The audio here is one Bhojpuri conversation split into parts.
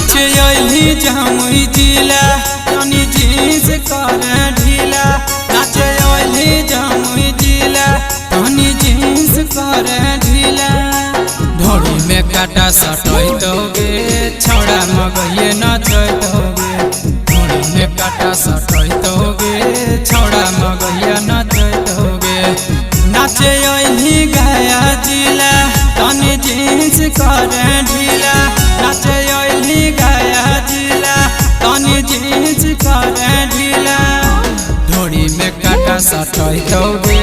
नाचे अइली जमुई जिला तनी जींस कर ढीला। नाचे अइली जमुई जिला तनी जींस कर ढीला। ढोड़ी में काटा सटैतोगे छौड़ा मगहिए नचैतोगे। ढोड़ी में काटा सटैतोगे छौड़ा मगहिए नचैतोगे। नाचे अइली गया जिला तनी जींस कर ढीला। नाचे अइली गया जिला तनी जींस कर ढीला। ढोड़ी में काटा सटैतोगे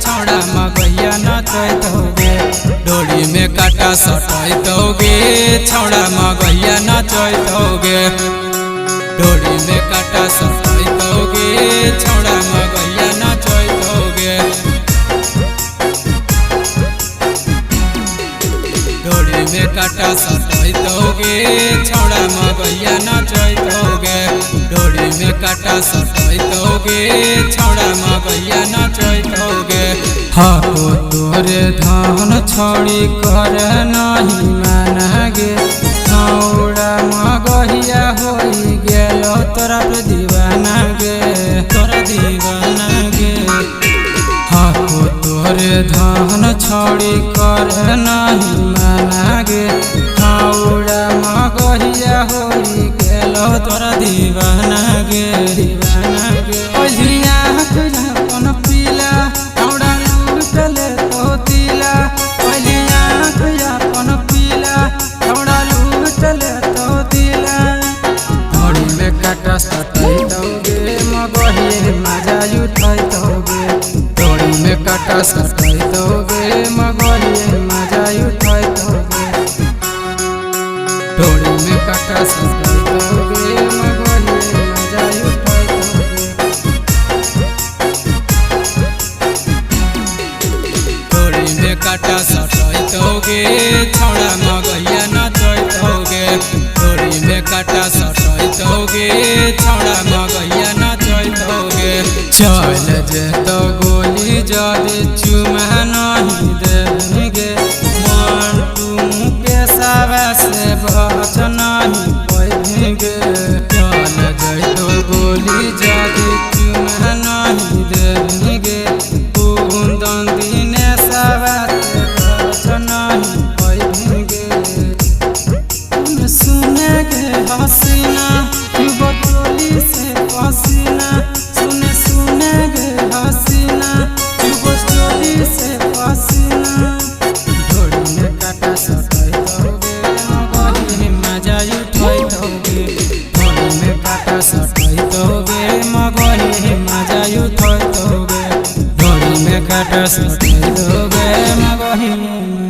छौड़ा मगहिया नचैतोगे। ढोड़ी में काटा सटैतोगे छौड़ा मगहिया नचैतोगे। ढोड़ी में काटा सटैतोगे छौड़ा मगहिया नचैतोगे। ढोड़ी में काटा सटैतोगे छौड़ा मगहिया नचैतोगे। ढोड़ी में काटा सटैतोगे छौड़ा मगहिया नचैतोगे। हाको तोरे धान छोड़ी कर नहीं मानगे। छौड़ा मगहिया होई गेलो तोरा पे दीवाना गे तोरा दीवाना गे। हाको तोरे धान छोड़ी कर नहीं मानगे। छौड़ा मगहिया होई गेलो तोरा दीवाना गे दीवाना गे। ओझिया अपन पीला छौड़ा लूटले तो दिला। ओझिया अपन पीला छौड़ा लूटले तो दिला। ढोड़ी में काटा सटैतोगे मगहिए मजा उठैतोगे। ढोड़ी में काटा सटैतोगे मगहिए मजा उठैतोगे। ढोड़ी में काटा सटैतोगे मगहिए मजा उठैतोगे। ढोड़ी में काटा सटैतोगे छौड़ा मगहिया नचैतोगे। ढोड़ी में काटा सटैतोगे छौड़ा मगहिया नचैतोगे। चल जेतो गोली जदि चुमा नहीं देंगे। मंटू के सावा से बच नहीं पैंगे। चल जेतो गोली जदि चुमा नहीं देंगे। कुंदन दिने सावा से बच नहीं पैंगे। सुनेगे हसीना बटोली से पसीना। सुनेगे हसीना बटोली से पसीना। ढोड़ी में काटा सटैतोगे मगहिए मजा उठैतोगे। ढोड़ी में काटा सटैतोगे मगहिए मजा उठैतोगे। ढोड़ी में काटा सटैतोगे मगहिए